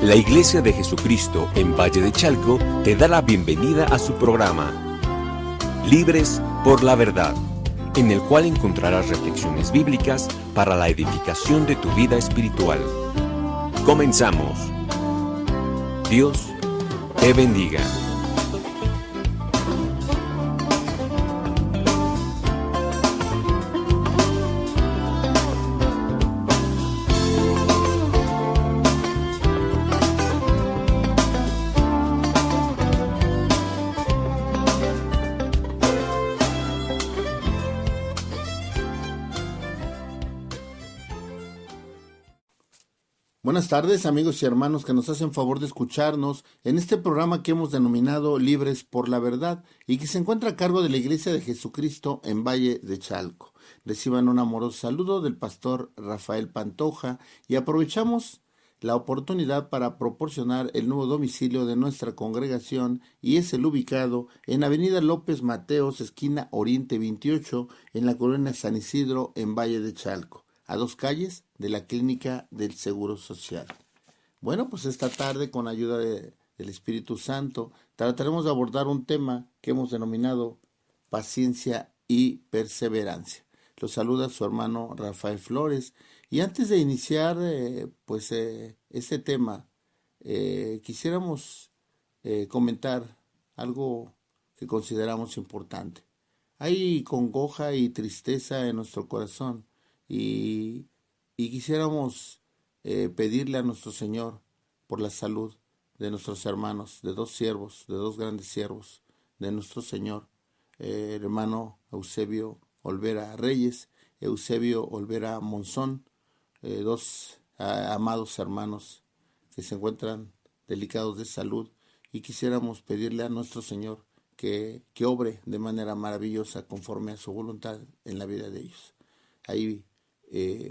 La Iglesia de Jesucristo en Valle de Chalco te da la bienvenida a su programa Libres por la Verdad, en el cual encontrarás reflexiones bíblicas para la edificación de tu vida espiritual. Comenzamos. Dios te bendiga. Buenas tardes, amigos y hermanos que nos hacen favor de escucharnos en este programa que hemos denominado Libres por la Verdad y que se encuentra a cargo de la Iglesia de Jesucristo en Valle de Chalco. Reciban un amoroso saludo del pastor Rafael Pantoja y aprovechamos la oportunidad para proporcionar el nuevo domicilio de nuestra congregación y es el ubicado en Avenida López Mateos, esquina Oriente 28, en la colonia San Isidro, en Valle de Chalco, a 2 calles de la Clínica del Seguro Social. Bueno, pues esta tarde, con ayuda del Espíritu Santo, trataremos de abordar un tema que hemos denominado paciencia y perseverancia. Los saluda su hermano Rafael Flores. Y antes de iniciar este tema, quisiéramos comentar algo que consideramos importante. Hay congoja y tristeza en nuestro corazón y quisiéramos pedirle a nuestro Señor por la salud de nuestros hermanos, de 2 siervos, de 2 grandes siervos de nuestro Señor, hermano Eusebio Olvera Reyes, Eusebio Olvera Monzón, 2 amados hermanos que se encuentran delicados de salud y quisiéramos pedirle a nuestro Señor que obre de manera maravillosa conforme a su voluntad en la vida de ellos. Hay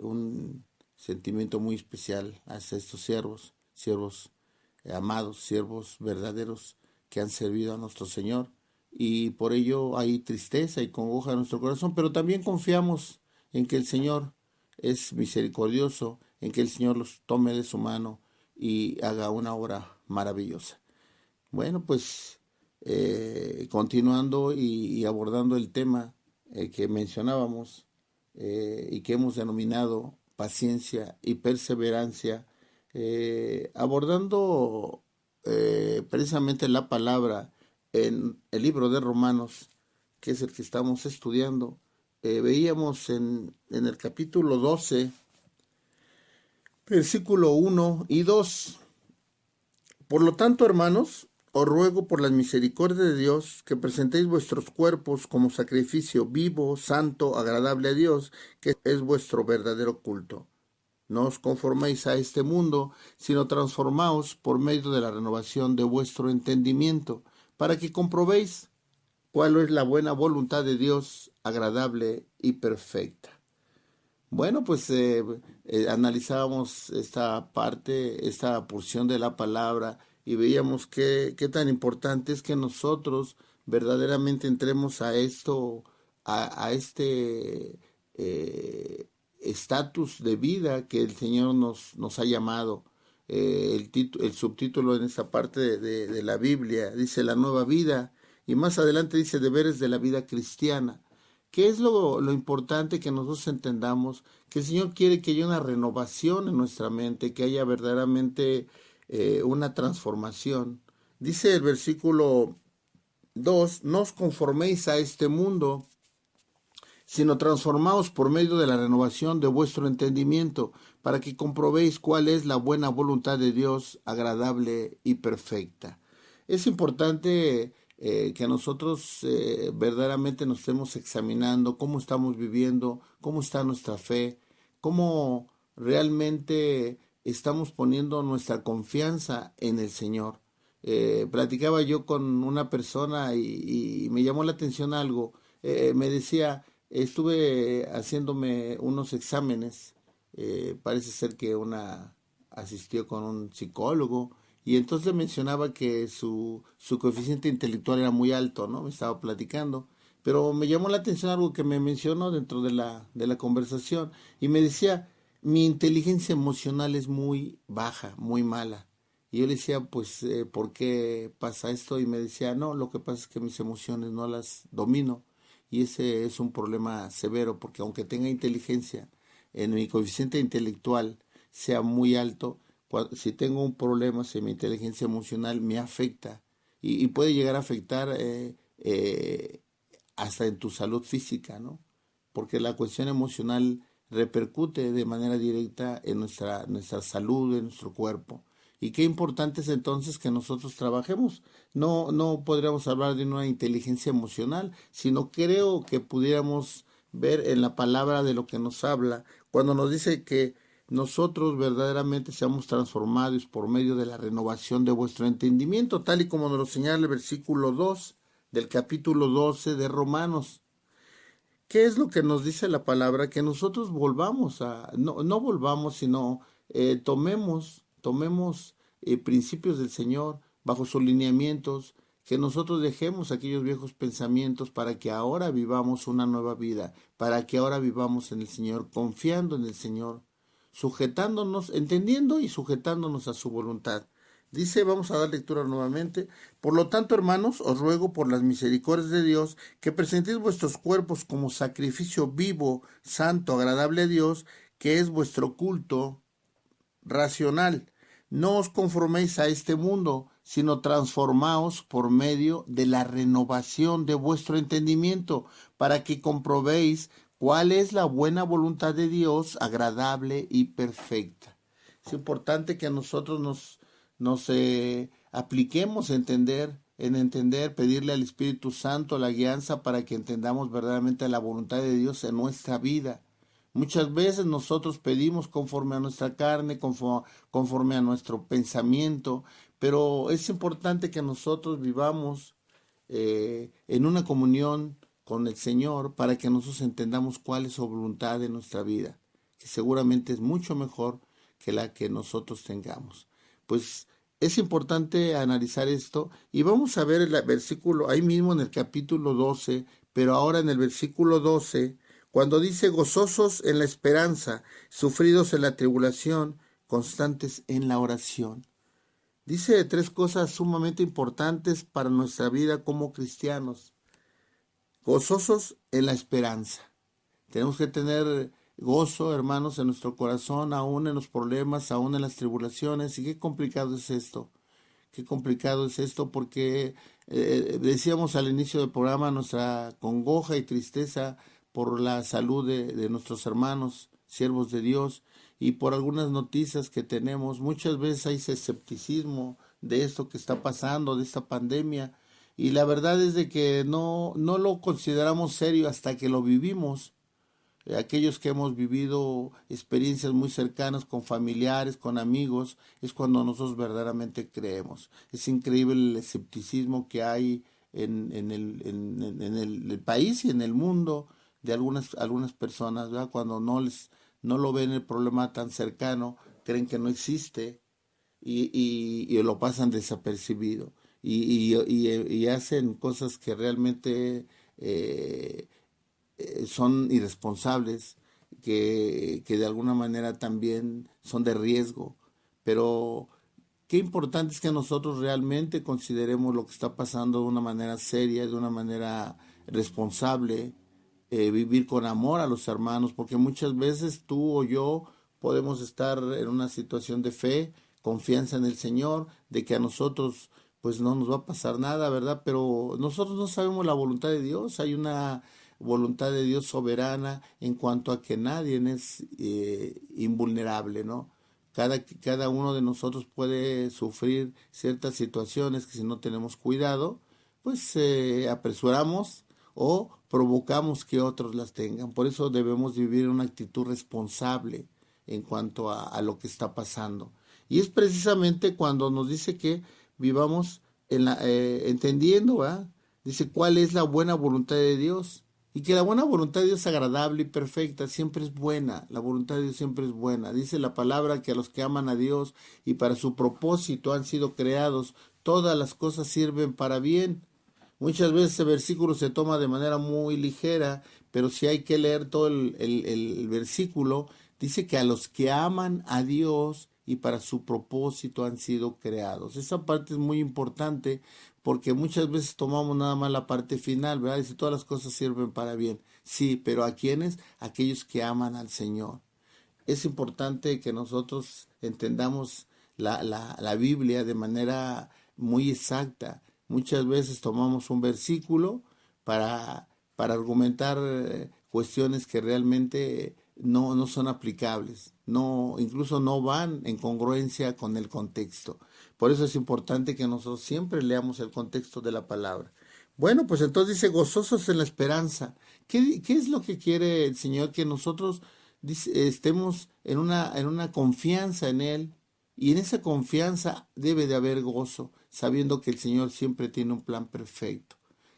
un sentimiento muy especial hacia estos siervos amados, siervos verdaderos que han servido a nuestro Señor y por ello hay tristeza y congoja en nuestro corazón, pero también confiamos en que el Señor es misericordioso, en que el Señor los tome de su mano y haga una obra maravillosa. Bueno, pues continuando y abordando el tema que mencionábamos y que hemos denominado paciencia y perseverancia, abordando precisamente la palabra en el libro de Romanos, que es el que estamos estudiando. Veíamos en el capítulo 12, versículo 1 y 2. Por lo tanto, hermanos, os ruego por la misericordia de Dios que presentéis vuestros cuerpos como sacrificio vivo, santo, agradable a Dios, que es vuestro verdadero culto. No os conforméis a este mundo, sino transformaos por medio de la renovación de vuestro entendimiento, para que comprobéis cuál es la buena voluntad de Dios, agradable y perfecta. Bueno, pues analizábamos esta parte, esta porción de la palabra y veíamos qué tan importante es que nosotros verdaderamente entremos a esto, a este estatus de vida que el Señor nos ha llamado. El subtítulo en esta parte de la Biblia dice la nueva vida y más adelante dice deberes de la vida cristiana. ¿Qué es lo importante que nosotros entendamos? Que el Señor quiere que haya una renovación en nuestra mente, que haya verdaderamente una transformación. Dice el versículo 2, no os conforméis a este mundo, sino transformaos por medio de la renovación de vuestro entendimiento, para que comprobéis cuál es la buena voluntad de Dios, agradable y perfecta. Es importante que nosotros verdaderamente nos estemos examinando cómo estamos viviendo, cómo está nuestra fe, cómo realmente estamos poniendo nuestra confianza en el Señor. Platicaba yo con una persona y me llamó la atención algo. Me decía, estuve haciéndome unos exámenes, parece ser que asistió con un psicólogo, y entonces le mencionaba que su coeficiente intelectual era muy alto, ¿no? Me estaba platicando, pero me llamó la atención algo que me mencionó dentro de la conversación, y me decía, mi inteligencia emocional es muy baja, muy mala. Y yo le decía, pues, ¿por qué pasa esto? Y me decía, no, lo que pasa es que mis emociones no las domino. Y ese es un problema severo, porque aunque tenga inteligencia, en mi coeficiente intelectual sea muy alto, si tengo un problema, si mi inteligencia emocional me afecta, y puede llegar a afectar hasta en tu salud física, ¿no? Porque la cuestión emocional repercute de manera directa en nuestra salud, en nuestro cuerpo. Y qué importante es entonces que nosotros trabajemos. No podríamos hablar de una inteligencia emocional, sino creo que pudiéramos ver en la palabra de lo que nos habla, cuando nos dice que nosotros verdaderamente seamos transformados por medio de la renovación de vuestro entendimiento, tal y como nos lo señala el versículo 2 del capítulo 12 de Romanos. ¿Qué es lo que nos dice la palabra? Que nosotros volvamos no volvamos, sino tomemos principios del Señor bajo sus lineamientos, que nosotros dejemos aquellos viejos pensamientos para que ahora vivamos una nueva vida, para que ahora vivamos en el Señor, confiando en el Señor, sujetándonos, entendiendo y sujetándonos a su voluntad. Dice, vamos a dar lectura nuevamente. Por lo tanto, hermanos, os ruego por las misericordias de Dios que presentéis vuestros cuerpos como sacrificio vivo, santo, agradable a Dios, que es vuestro culto racional. No os conforméis a este mundo, sino transformaos por medio de la renovación de vuestro entendimiento, para que comprobéis cuál es la buena voluntad de Dios, agradable y perfecta. Es importante que nosotros nos apliquemos en entender, pedirle al Espíritu Santo la guianza para que entendamos verdaderamente la voluntad de Dios en nuestra vida. Muchas veces nosotros pedimos conforme a nuestra carne, conforme a nuestro pensamiento, pero es importante que nosotros vivamos en una comunión con el Señor para que nosotros entendamos cuál es su voluntad en nuestra vida, que seguramente es mucho mejor que la que nosotros tengamos. Pues es importante analizar esto y vamos a ver el versículo ahí mismo en el capítulo 12, pero ahora en el versículo 12, cuando dice gozosos en la esperanza, sufridos en la tribulación, constantes en la oración. Dice tres cosas sumamente importantes para nuestra vida como cristianos. Gozosos en la esperanza. Tenemos que tener gozo, hermanos, en nuestro corazón, aún en los problemas, aún en las tribulaciones. Y qué complicado es esto. Qué complicado es esto porque decíamos al inicio del programa nuestra congoja y tristeza por la salud de nuestros hermanos, siervos de Dios, y por algunas noticias que tenemos. Muchas veces hay escepticismo de esto que está pasando, de esta pandemia, y la verdad es de que no lo consideramos serio hasta que lo vivimos. Aquellos que hemos vivido experiencias muy cercanas con familiares, con amigos, es cuando nosotros verdaderamente creemos. Es increíble el escepticismo que hay en el país y en el mundo de algunas personas, ¿verdad? Cuando no lo ven el problema tan cercano, creen que no existe y lo pasan desapercibido y hacen cosas que realmente son irresponsables, que de alguna manera también son de riesgo, pero qué importante es que nosotros realmente consideremos lo que está pasando de una manera seria, de una manera responsable, vivir con amor a los hermanos, porque muchas veces tú o yo podemos estar en una situación de fe, confianza en el Señor, de que a nosotros pues no nos va a pasar nada, ¿verdad? Pero nosotros no sabemos la voluntad de Dios. Hay una voluntad de Dios soberana en cuanto a que nadie es invulnerable, ¿no? Cada uno de nosotros puede sufrir ciertas situaciones que si no tenemos cuidado, pues apresuramos o provocamos que otros las tengan. Por eso debemos vivir una actitud responsable en cuanto a lo que está pasando. Y es precisamente cuando nos dice que vivamos entendiendo, ¿verdad? Dice cuál es la buena voluntad de Dios. Y que la buena voluntad de Dios es agradable y perfecta, siempre es buena, la voluntad de Dios siempre es buena. Dice la palabra que a los que aman a Dios y para su propósito han sido creados, todas las cosas sirven para bien. Muchas veces ese versículo se toma de manera muy ligera, pero si hay que leer todo el versículo, dice que a los que aman a Dios y para su propósito han sido creados. Esa parte es muy importante porque muchas veces tomamos nada más la parte final, ¿verdad? Dice, todas las cosas sirven para bien. Sí, pero ¿a quiénes? Aquellos que aman al Señor. Es importante que nosotros entendamos la Biblia de manera muy exacta. Muchas veces tomamos un versículo para argumentar cuestiones que realmente no son aplicables, incluso no van en congruencia con el contexto. Por eso es importante que nosotros siempre leamos el contexto de la palabra. Bueno, pues entonces dice, gozosos en la esperanza. ¿Qué es lo que quiere el Señor? Que nosotros estemos en una confianza en Él, y en esa confianza debe de haber gozo, sabiendo que el Señor siempre tiene un plan perfecto.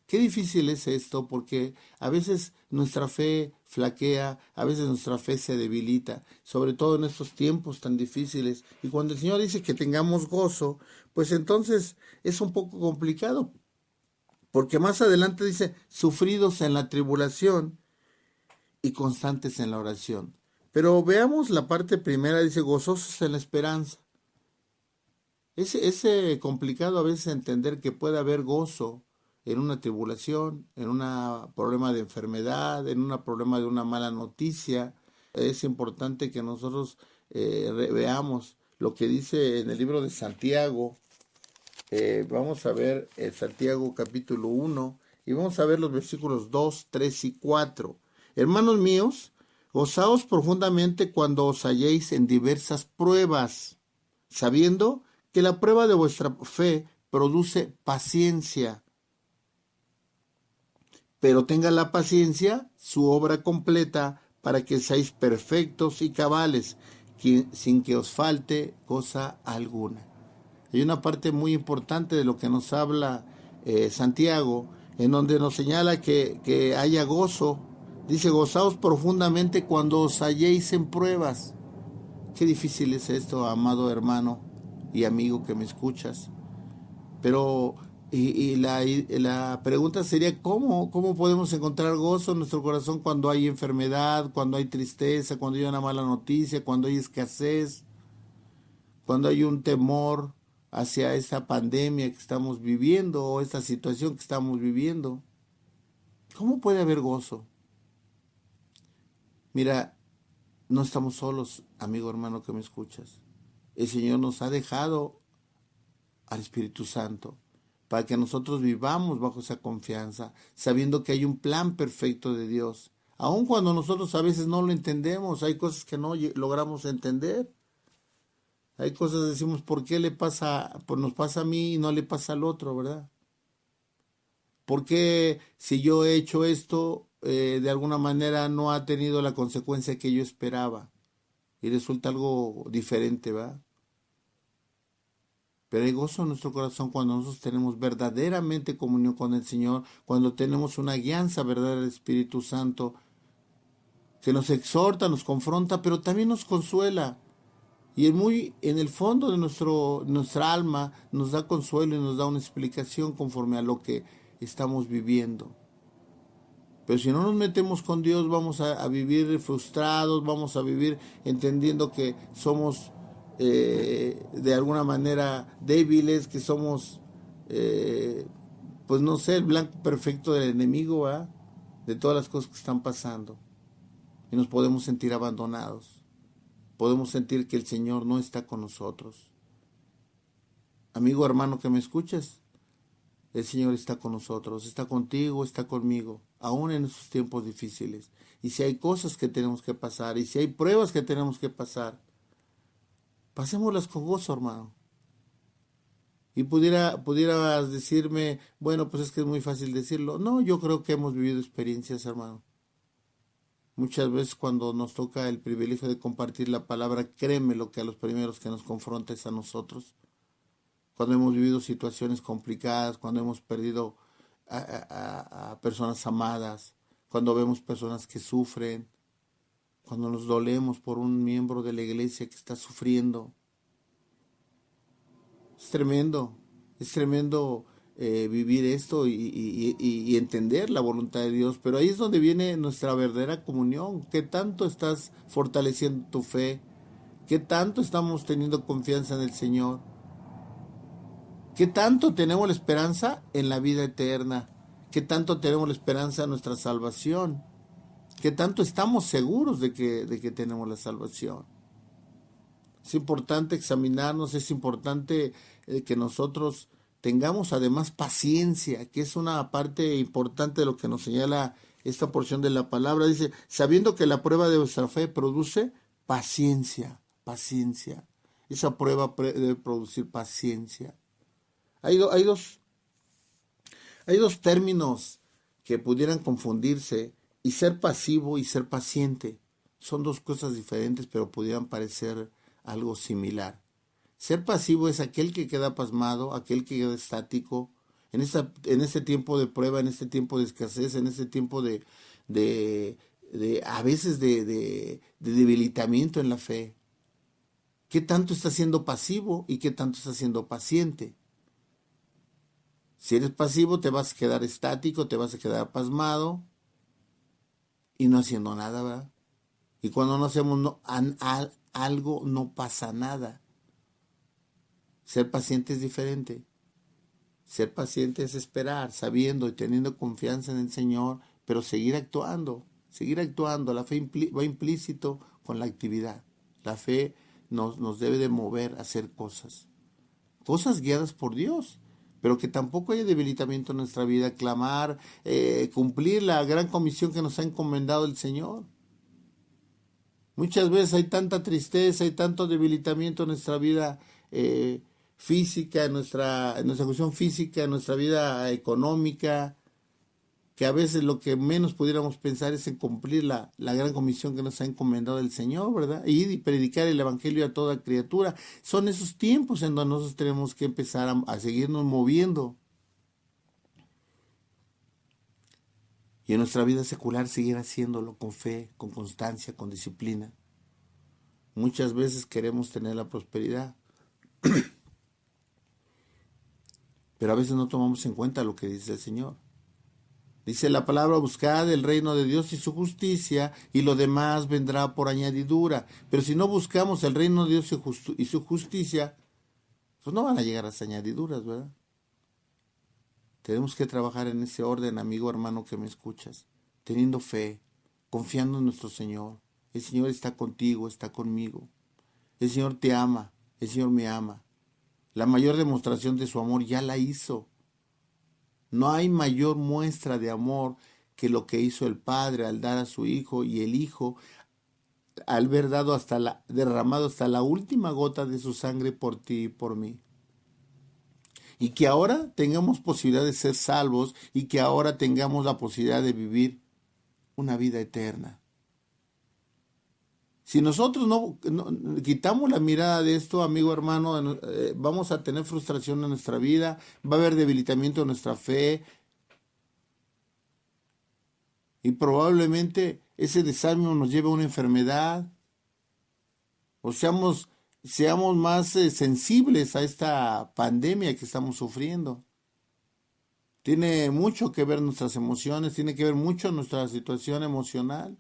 Qué difícil es esto, porque a veces nuestra fe flaquea, a veces nuestra fe se debilita, sobre todo en estos tiempos tan difíciles. Y cuando el Señor dice que tengamos gozo, pues entonces es un poco complicado, porque más adelante dice, sufridos en la tribulación y constantes en la oración. Pero veamos la parte primera, dice, gozosos en la esperanza. Es complicado a veces entender que puede haber gozo en una tribulación, en un problema de enfermedad, en un problema de una mala noticia. Es importante que nosotros veamos lo que dice en el libro de Santiago. Vamos a ver Santiago capítulo 1 y vamos a ver los versículos 2, 3 y 4. Hermanos míos, gozaos profundamente cuando os halléis en diversas pruebas, sabiendo que la prueba de vuestra fe produce paciencia. Pero tenga la paciencia su obra completa para que seáis perfectos y cabales, sin que os falte cosa alguna. Hay una parte muy importante de lo que nos habla Santiago, en donde nos señala que haya gozo. Dice, gozaos profundamente cuando os halléis en pruebas. Qué difícil es esto, amado hermano y amigo que me escuchas. Pero la pregunta sería, ¿cómo podemos encontrar gozo en nuestro corazón cuando hay enfermedad, cuando hay tristeza, cuando hay una mala noticia, cuando hay escasez, cuando hay un temor hacia esta pandemia que estamos viviendo o esta situación que estamos viviendo? ¿Cómo puede haber gozo? Mira, no estamos solos, amigo hermano que me escuchas. El Señor nos ha dejado al Espíritu Santo para que nosotros vivamos bajo esa confianza, sabiendo que hay un plan perfecto de Dios. Aun cuando nosotros a veces no lo entendemos, hay cosas que no logramos entender. Hay cosas que decimos, ¿por qué nos pasa a mí y no le pasa al otro, verdad? ¿Por qué si yo he hecho esto, de alguna manera no ha tenido la consecuencia que yo esperaba? Y resulta algo diferente, ¿verdad? Pero hay gozo en nuestro corazón cuando nosotros tenemos verdaderamente comunión con el Señor, cuando tenemos una guianza verdadera del Espíritu Santo, que nos exhorta, nos confronta, pero también nos consuela. Y en el fondo de nuestra alma nos da consuelo y nos da una explicación conforme a lo que estamos viviendo. Pero si no nos metemos con Dios, vamos a vivir frustrados, vamos a vivir entendiendo que somos de alguna manera débiles, que somos, pues no sé, el blanco perfecto del enemigo, ¿verdad? De todas las cosas que están pasando. Y nos podemos sentir abandonados. Podemos sentir que el Señor no está con nosotros. Amigo, hermano que me escuchas, el Señor está con nosotros, está contigo, está conmigo, aún en esos tiempos difíciles. Y si hay cosas que tenemos que pasar, y si hay pruebas que tenemos que pasar, pasémoslas con gozo, hermano. Y pudieras decirme, bueno, pues es que es muy fácil decirlo. No, yo creo que hemos vivido experiencias, hermano. Muchas veces cuando nos toca el privilegio de compartir la palabra, créeme lo que a los primeros que nos confronta es a nosotros. Cuando hemos vivido situaciones complicadas, cuando hemos perdido a personas amadas, cuando vemos personas que sufren, cuando nos dolemos por un miembro de la iglesia que está sufriendo. Es tremendo vivir esto y entender la voluntad de Dios, pero ahí es donde viene nuestra verdadera comunión. ¿Qué tanto estás fortaleciendo tu fe? ¿Qué tanto estamos teniendo confianza en el Señor? ¿Qué tanto tenemos la esperanza en la vida eterna? ¿Qué tanto tenemos la esperanza en nuestra salvación? ¿Qué tanto estamos seguros de que tenemos la salvación? Es importante examinarnos, es importante que nosotros tengamos además paciencia, que es una parte importante de lo que nos señala esta porción de la palabra. Dice, sabiendo que la prueba de vuestra fe produce paciencia, paciencia. Esa prueba debe producir paciencia. Hay dos términos que pudieran confundirse, y ser pasivo y ser paciente. Son dos cosas diferentes, pero pudieran parecer algo similar. Ser pasivo es aquel que queda pasmado, aquel que queda estático, en este tiempo de prueba, en este tiempo de escasez, en este tiempo a veces de debilitamiento en la fe. ¿Qué tanto está siendo pasivo y qué tanto está siendo paciente? Si eres pasivo, te vas a quedar estático, te vas a quedar pasmado y no haciendo nada, ¿verdad? Y cuando no hacemos algo, no pasa nada. Ser paciente es diferente. Ser paciente es esperar, sabiendo y teniendo confianza en el Señor, pero seguir actuando. La fe va implícito con la actividad. La fe nos debe de mover a hacer cosas guiadas por Dios, pero que tampoco haya debilitamiento en nuestra vida, clamar, cumplir la gran comisión que nos ha encomendado el Señor. Muchas veces hay tanta tristeza, hay tanto debilitamiento en nuestra vida física, en nuestra cuestión física, en nuestra vida económica, que a veces lo que menos pudiéramos pensar es en cumplir la gran comisión que nos ha encomendado el Señor, ¿verdad? Ir y predicar el Evangelio a toda criatura. Son esos tiempos en donde nosotros tenemos que empezar a seguirnos moviendo. Y en nuestra vida secular seguir haciéndolo con fe, con constancia, con disciplina. Muchas veces queremos tener la prosperidad, pero a veces no tomamos en cuenta lo que dice el Señor. Dice la palabra, buscad el reino de Dios y su justicia, y lo demás vendrá por añadidura. Pero si no buscamos el reino de Dios y su justicia, pues no van a llegar las añadiduras, ¿verdad? Tenemos que trabajar en ese orden, amigo, hermano, que me escuchas, teniendo fe, confiando en nuestro Señor. El Señor está contigo, está conmigo. El Señor te ama, el Señor me ama. La mayor demostración de su amor ya la hizo. No hay mayor muestra de amor que lo que hizo el Padre al dar a su Hijo, y el Hijo al haber dado derramado hasta la última gota de su sangre por ti y por mí. Y que ahora tengamos posibilidad de ser salvos, y que ahora tengamos la posibilidad de vivir una vida eterna. Si nosotros no quitamos la mirada de esto, amigo, hermano, vamos a tener frustración en nuestra vida, va a haber debilitamiento en nuestra fe, y probablemente ese desánimo nos lleve a una enfermedad, o seamos más sensibles a esta pandemia que estamos sufriendo. Tiene mucho que ver nuestras emociones, tiene que ver mucho nuestra situación emocional.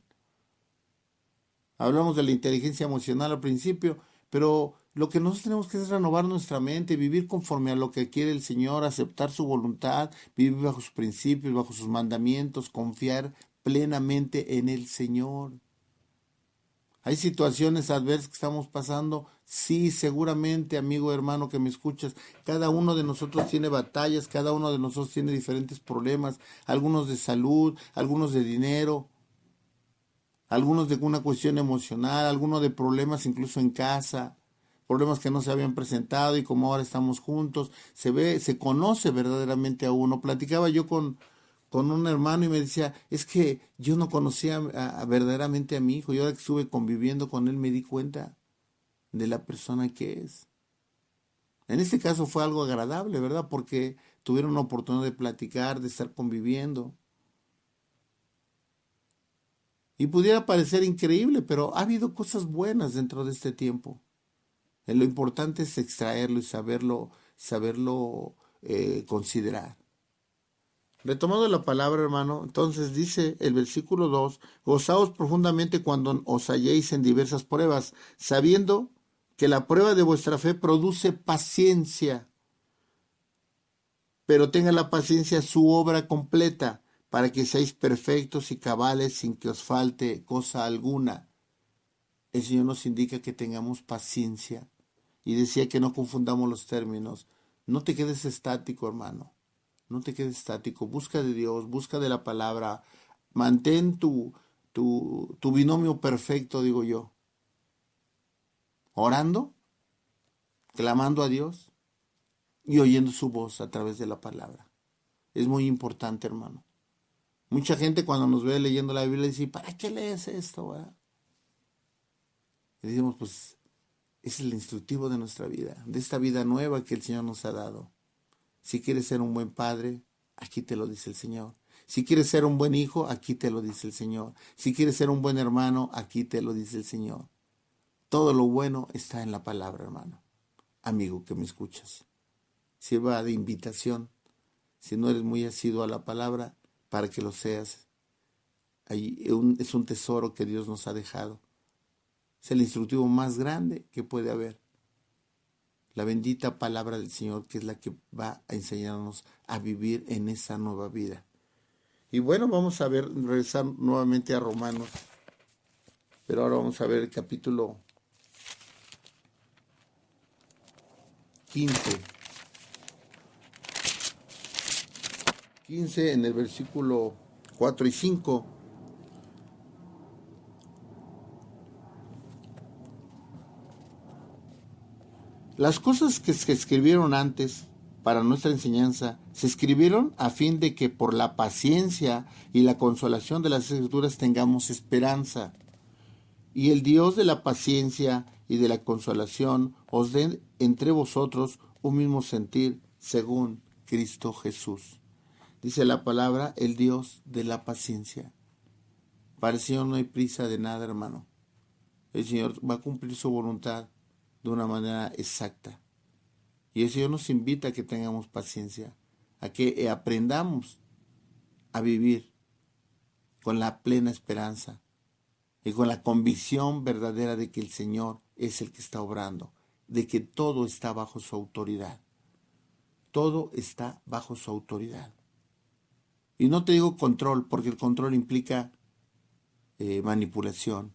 Hablamos de la inteligencia emocional al principio, pero lo que nosotros tenemos que hacer es renovar nuestra mente, vivir conforme a lo que quiere el Señor, aceptar su voluntad, vivir bajo sus principios, bajo sus mandamientos, confiar plenamente en el Señor. ¿Hay situaciones adversas que estamos pasando? Sí, seguramente, amigo, hermano, que me escuchas. Cada uno de nosotros tiene batallas, cada uno de nosotros tiene diferentes problemas, algunos de salud, algunos de dinero, algunos de una cuestión emocional, algunos de problemas incluso en casa, problemas que no se habían presentado, y como ahora estamos juntos, se conoce verdaderamente a uno. Platicaba yo con un hermano y me decía, es que yo no conocía verdaderamente a mi hijo, y ahora que estuve conviviendo con él me di cuenta de la persona que es. En este caso fue algo agradable, ¿verdad? Porque tuvieron la oportunidad de platicar, de estar conviviendo. Y pudiera parecer increíble, pero ha habido cosas buenas dentro de este tiempo. Lo importante es extraerlo y saberlo considerar. Retomando la palabra, hermano, entonces dice el versículo 2, gozaos profundamente cuando os halléis en diversas pruebas, sabiendo que la prueba de vuestra fe produce paciencia, pero tenga la paciencia su obra completa, para que seáis perfectos y cabales sin que os falte cosa alguna. El Señor nos indica que tengamos paciencia y decía que no confundamos los términos. No te quedes estático, hermano. No te quedes estático. Busca de Dios, busca de la palabra. Mantén tu binomio perfecto, digo yo. Orando, clamando a Dios y oyendo su voz a través de la palabra. Es muy importante, hermano. Mucha gente cuando nos ve leyendo la Biblia dice, ¿para qué lees esto? ¿Verdad? Y decimos, pues, es el instructivo de nuestra vida, de esta vida nueva que el Señor nos ha dado. Si quieres ser un buen padre, aquí te lo dice el Señor. Si quieres ser un buen hijo, aquí te lo dice el Señor. Si quieres ser un buen hermano, aquí te lo dice el Señor. Todo lo bueno está en la palabra, hermano. Amigo que me escuchas, sirva de invitación. Si no eres muy asiduo a la palabra, para que lo seas. Es un tesoro que Dios nos ha dejado. Es el instructivo más grande que puede haber. La bendita palabra del Señor, que es la que va a enseñarnos a vivir en esa nueva vida. Y bueno, vamos a regresar nuevamente a Romanos. Pero ahora vamos a ver el capítulo 15. 15 en el versículo 4 y 5. Las cosas que se escribieron antes para nuestra enseñanza se escribieron a fin de que por la paciencia y la consolación de las Escrituras tengamos esperanza. Y el Dios de la paciencia y de la consolación os den entre vosotros un mismo sentir según Cristo Jesús. Dice la palabra, el Dios de la paciencia. Para el Señor no hay prisa de nada, hermano. El Señor va a cumplir su voluntad de una manera exacta. Y el Señor nos invita a que tengamos paciencia, a que aprendamos a vivir con la plena esperanza y con la convicción verdadera de que el Señor es el que está obrando, de que todo está bajo su autoridad. Todo está bajo su autoridad. Y no te digo control, porque el control implica manipulación.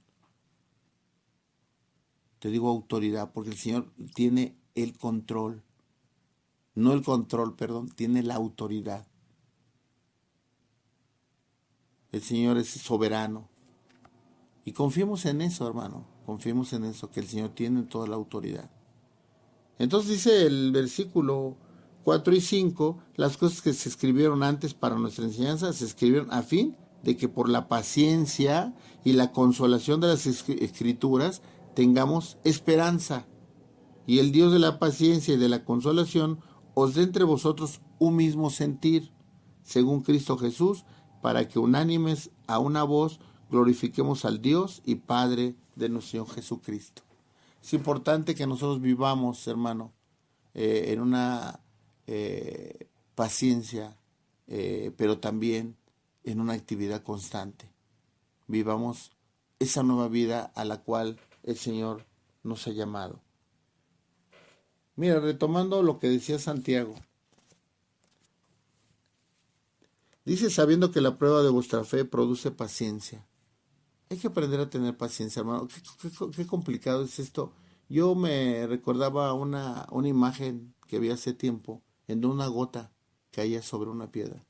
Te digo autoridad, porque el Señor tiene el control. No el control, perdón, tiene la autoridad. El Señor es soberano. Y confiemos en eso, hermano. Confiemos en eso, que el Señor tiene toda la autoridad. Entonces dice el versículo 4 y 5, las cosas que se escribieron antes para nuestra enseñanza se escribieron a fin de que por la paciencia y la consolación de las Escrituras tengamos esperanza. Y el Dios de la paciencia y de la consolación os dé entre vosotros un mismo sentir, según Cristo Jesús, para que unánimes a una voz glorifiquemos al Dios y Padre de nuestro Señor Jesucristo. Es importante que nosotros vivamos, hermano, en una paciencia, pero también en una actividad constante. Vivamos esa nueva vida a la cual el Señor nos ha llamado. Mira, retomando lo que decía Santiago, dice, sabiendo que la prueba de vuestra fe produce paciencia. Hay que aprender a tener paciencia, hermano. Qué complicado es esto. Yo me recordaba una imagen que vi hace tiempo, en una gota caía sobre una piedra.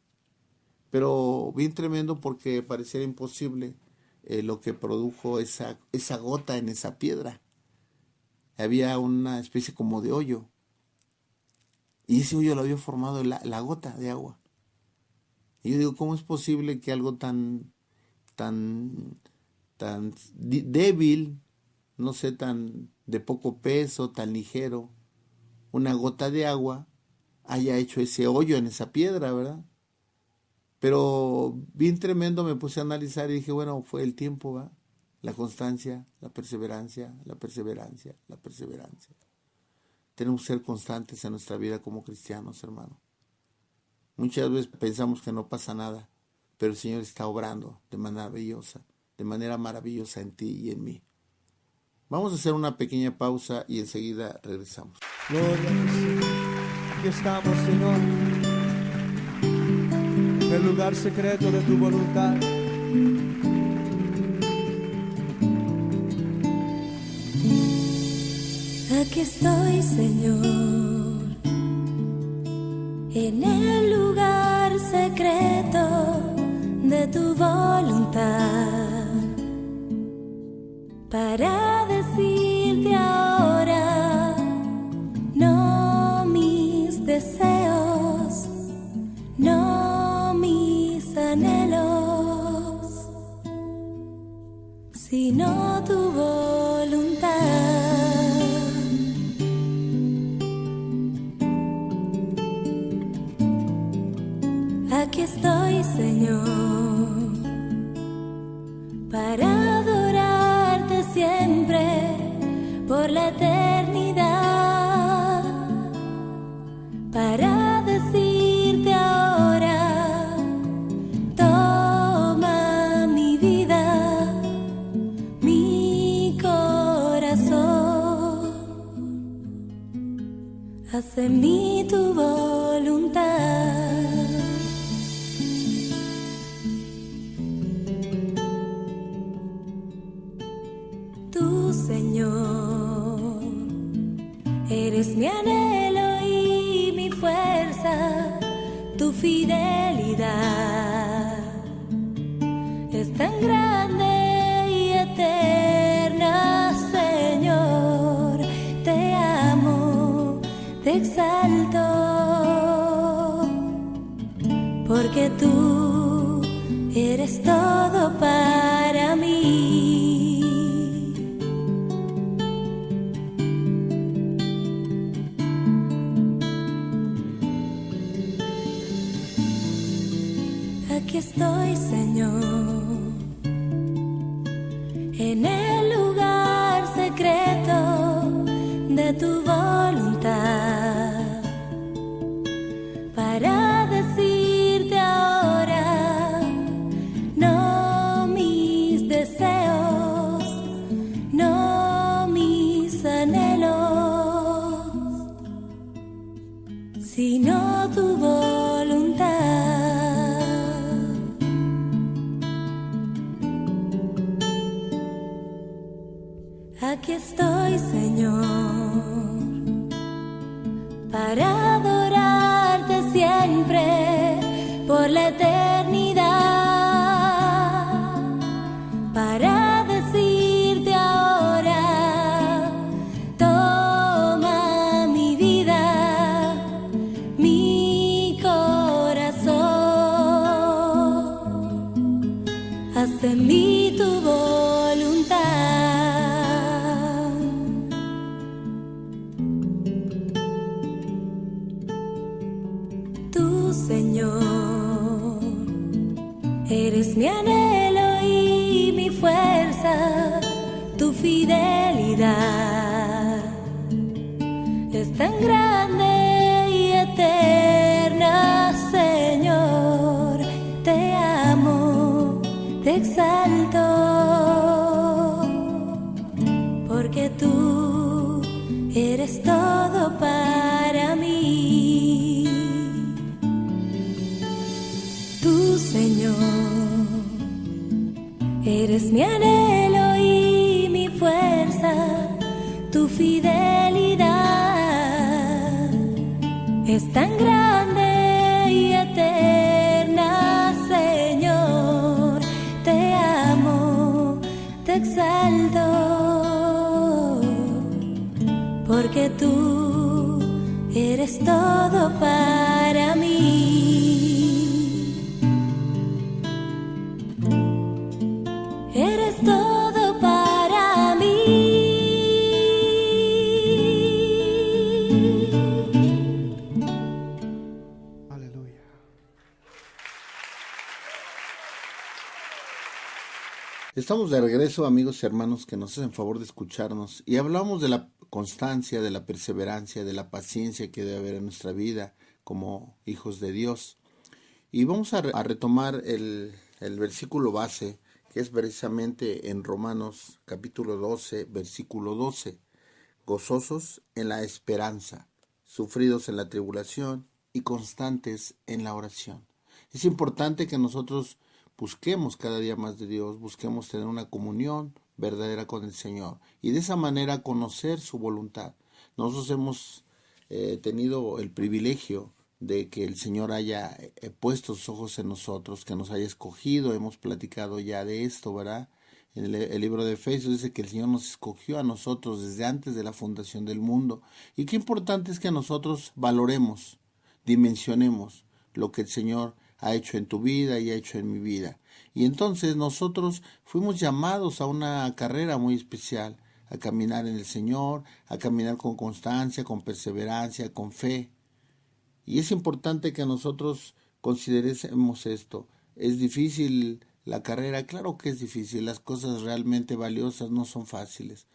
Pero bien tremendo, porque parecía imposible lo que produjo esa gota en esa piedra. Había una especie como de hoyo. Y ese hoyo lo había formado la gota de agua. Y yo digo, ¿cómo es posible que algo tan débil, no sé, tan de poco peso, tan ligero, una gota de agua, haya hecho ese hoyo en esa piedra, ¿verdad? Pero bien tremendo, me puse a analizar y dije, bueno, fue el tiempo, ¿verdad? La constancia, la perseverancia, la perseverancia, la perseverancia. Tenemos que ser constantes en nuestra vida como cristianos, hermano. Muchas veces pensamos que no pasa nada, pero el Señor está obrando de manera maravillosa en ti y en mí. Vamos a hacer una pequeña pausa y enseguida regresamos. Gloria al Señor. Aquí estamos, Señor, en el lugar secreto de tu voluntad. Aquí estoy, Señor, en el lugar secreto de tu voluntad, para decirte ahora, no mis deseos, no mis anhelos, sino tu voluntad. Aquí estoy, Señor, para adorarte siempre por la eternidad, para decirte ahora, toma mi vida, mi corazón, haz en mí tu voluntad. Señor, eres mi anhelo y mi fuerza, tu fidelidad es tan grande y eterna, Señor, te amo, te exalto, porque tú eres todo para mí. Aquí estoy, Señor, en el lugar secreto de tu voluntad, para decirte ahora, no mis deseos, no mis anhelos, sino tu voluntad. Aquí estoy, Señor, para adorarte siempre por la eternidad, para decirte ahora, toma mi vida, mi corazón, haz en mí tu voluntad. Señor, eres mi anhelo y mi fuerza, tu fidelidad es tan grande y eterna, Señor, te amo, te exalto, porque tú eres todo para mí. Señor, eres mi anhelo y mi fuerza, tu fidelidad es tan grande y eterna, Señor, te amo, te exalto, porque tú eres todo para mí. Eres todo para mí. Aleluya. Estamos de regreso, amigos y hermanos que nos hacen favor de escucharnos, y hablamos de la constancia, de la perseverancia, de la paciencia que debe haber en nuestra vida como hijos de Dios. Y vamos a retomar el versículo base que es precisamente en Romanos capítulo 12, versículo 12. Gozosos en la esperanza, sufridos en la tribulación y constantes en la oración. Es importante que nosotros busquemos cada día más de Dios, busquemos tener una comunión verdadera con el Señor y de esa manera conocer su voluntad. Nosotros hemos tenido el privilegio de que el Señor haya puesto sus ojos en nosotros, que nos haya escogido. Hemos platicado ya de esto, ¿verdad? En el libro de Efesios dice que el Señor nos escogió a nosotros desde antes de la fundación del mundo. Y qué importante es que nosotros valoremos, dimensionemos lo que el Señor ha hecho en tu vida y ha hecho en mi vida. Y entonces nosotros fuimos llamados a una carrera muy especial, a caminar en el Señor, a caminar con constancia, con perseverancia, con fe. Y es importante que nosotros consideremos esto. ¿Es difícil la carrera? Claro que es difícil. Las cosas realmente valiosas no son fáciles.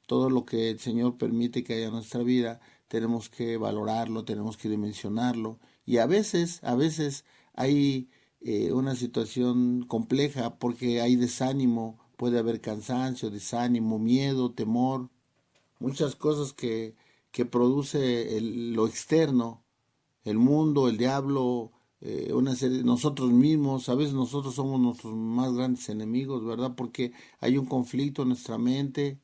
Todo lo que el Señor permite que haya en nuestra vida, tenemos que valorarlo, tenemos que dimensionarlo. Y a veces hay una situación compleja porque hay desánimo, puede haber cansancio, desánimo, miedo, temor, muchas cosas que produce lo externo, el mundo, el diablo, una serie, nosotros mismos. A veces nosotros somos nuestros más grandes enemigos, ¿verdad? Porque hay un conflicto en nuestra mente.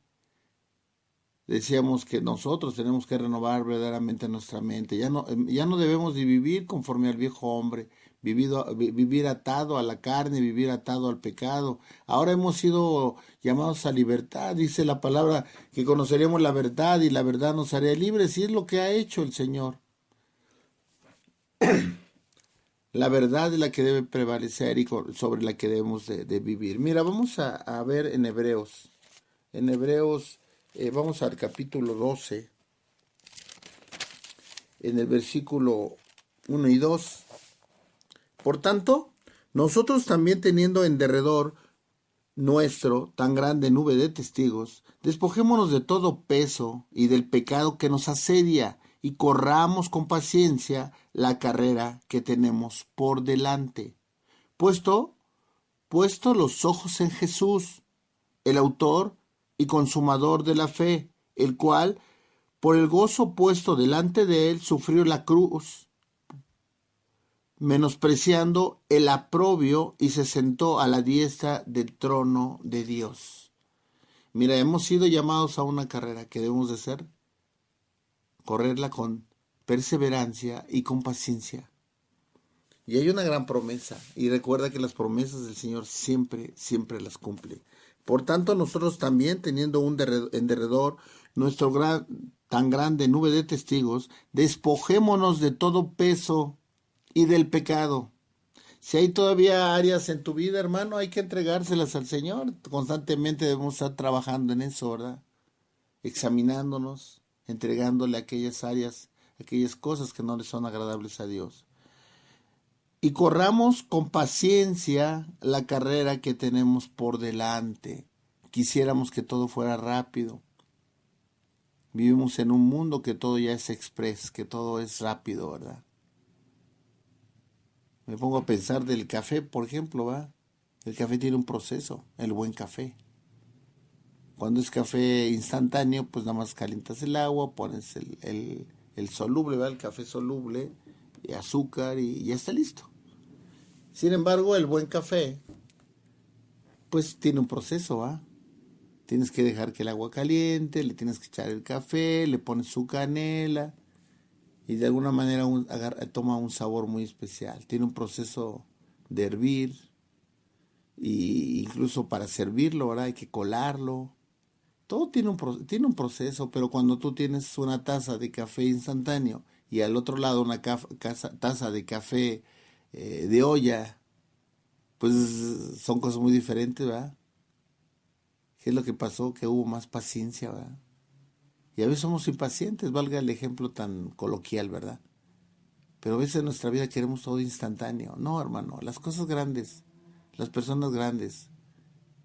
Decíamos que nosotros tenemos que renovar verdaderamente nuestra mente. Ya no debemos de vivir conforme al viejo hombre, vivir atado a la carne, vivir atado al pecado. Ahora hemos sido llamados a libertad. Dice la palabra que conoceremos la verdad y la verdad nos hará libres, y es lo que ha hecho el Señor. La verdad es la que debe prevalecer y sobre la que debemos de vivir. Mira, vamos a ver en Hebreos. En Hebreos, vamos al capítulo 12, en el versículo 1 y 2. Por tanto, nosotros también teniendo en derredor nuestro tan grande nube de testigos, despojémonos de todo peso y del pecado que nos asedia, y corramos con paciencia la carrera que tenemos por delante. Puesto los ojos en Jesús, el autor y consumador de la fe, el cual, por el gozo puesto delante de él, sufrió la cruz, menospreciando el oprobio, y se sentó a la diestra del trono de Dios. Mira, hemos sido llamados a una carrera que debemos de hacer, correrla con perseverancia y con paciencia. Y hay una gran promesa, y recuerda que las promesas del Señor siempre las cumple. Por tanto, nosotros también, teniendo en derredor nuestro tan grande nube de testigos, despojémonos de todo peso y del pecado. Si hay todavía áreas en tu vida, hermano, hay que entregárselas al Señor. Constantemente debemos estar trabajando en eso, ¿verdad? Examinándonos, entregándole aquellas áreas, aquellas cosas que no le son agradables a Dios. Y corramos con paciencia la carrera que tenemos por delante. Quisiéramos que todo fuera rápido. Vivimos en un mundo que todo ya es express, que todo es rápido, ¿verdad? Me pongo a pensar del café, por ejemplo, ¿va? El café tiene un proceso, el buen café. Cuando es café instantáneo, pues nada más calientas el agua, pones el soluble, ¿va? El café soluble, y azúcar, y ya está listo. Sin embargo, el buen café, pues tiene un proceso, ¿va? Tienes que dejar que el agua caliente, le tienes que echar el café, le pones su canela, y de alguna manera toma un sabor muy especial. Tiene un proceso de hervir, y incluso para servirlo, ¿verdad? Hay que colarlo. Todo tiene un proceso, pero cuando tú tienes una taza de café instantáneo y al otro lado una taza de café de olla, pues son cosas muy diferentes, ¿verdad? ¿Qué es lo que pasó? Que hubo más paciencia, ¿verdad? Y a veces somos impacientes, valga el ejemplo tan coloquial, ¿verdad? Pero a veces en nuestra vida queremos todo instantáneo. No, hermano, las cosas grandes, las personas grandes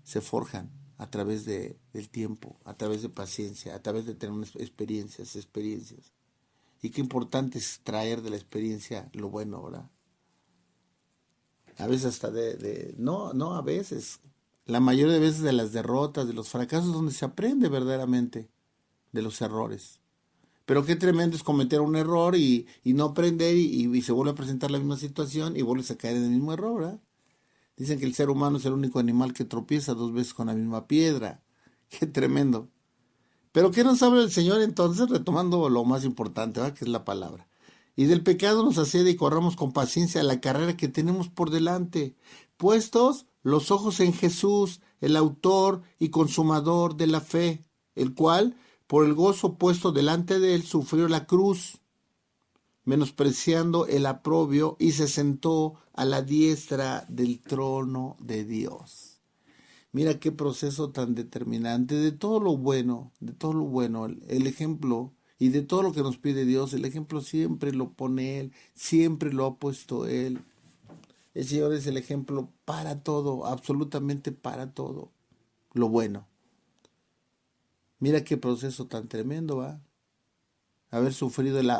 se forjan a través del tiempo, a través de paciencia, a través de tener unas experiencias. Y qué importante es traer de la experiencia lo bueno, ¿verdad? A veces hasta no a veces, La mayoría de veces de las derrotas, de los fracasos, donde se aprende verdaderamente de los errores. Pero qué tremendo es cometer un error y no aprender y se vuelve a presentar la misma situación y vuelves a caer en el mismo error, ¿verdad? Dicen que el ser humano es el único animal que tropieza 2 veces con la misma piedra. Qué tremendo. Pero ¿qué nos habla el Señor entonces? Retomando lo más importante, ¿verdad? Que es la palabra. Y del pecado nos asede y corramos con paciencia la carrera que tenemos por delante, puestos los ojos en Jesús, el autor y consumador de la fe, el cual, por el gozo puesto delante de él, sufrió la cruz, menospreciando el oprobio, y se sentó a la diestra del trono de Dios. Mira qué proceso tan determinante de todo lo bueno, el ejemplo y de todo lo que nos pide Dios, el ejemplo siempre lo pone Él, siempre lo ha puesto Él. El Señor es el ejemplo para todo, absolutamente para todo, lo bueno. Mira qué proceso tan tremendo, ¿va? Haber sufrido el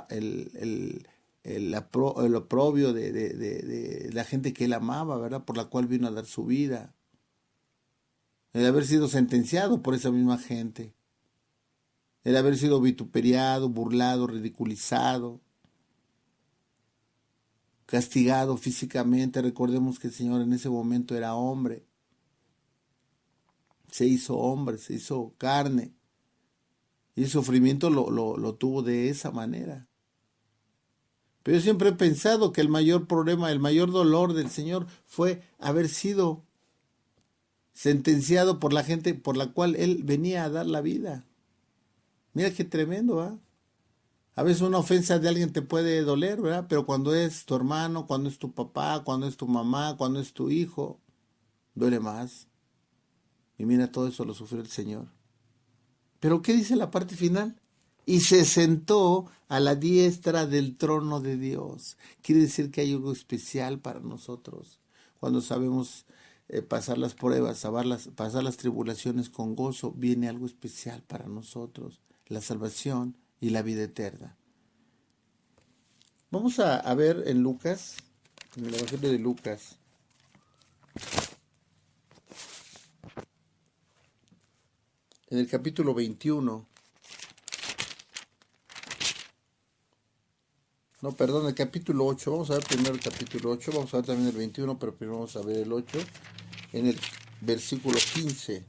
oprobio de la gente que Él amaba, ¿verdad? Por la cual vino a dar su vida. El haber sido sentenciado por esa misma gente, el haber sido vituperiado, burlado, ridiculizado, castigado físicamente. Recordemos que el Señor en ese momento era hombre, se hizo carne, y el sufrimiento lo tuvo de esa manera. Pero yo siempre he pensado que el mayor problema, el mayor dolor del Señor fue haber sido sentenciado por la gente por la cual Él venía a dar la vida. Mira qué tremendo, ¿verdad? A veces una ofensa de alguien te puede doler, ¿verdad? Pero cuando es tu hermano, cuando es tu papá, cuando es tu mamá, cuando es tu hijo, duele más. Y mira, todo eso lo sufrió el Señor. Pero ¿qué dice la parte final? Y se sentó a la diestra del trono de Dios. Quiere decir que hay algo especial para nosotros cuando sabemos pasar las pruebas, pasar las tribulaciones con gozo. Viene algo especial para nosotros, la salvación y la vida eterna. Vamos a ver en Lucas, en el Evangelio de Lucas, en el capítulo 21. No, perdón, el capítulo 8. Vamos a ver primero el capítulo 8. Vamos a ver también el 21, pero primero vamos a ver el 8. En el versículo 15.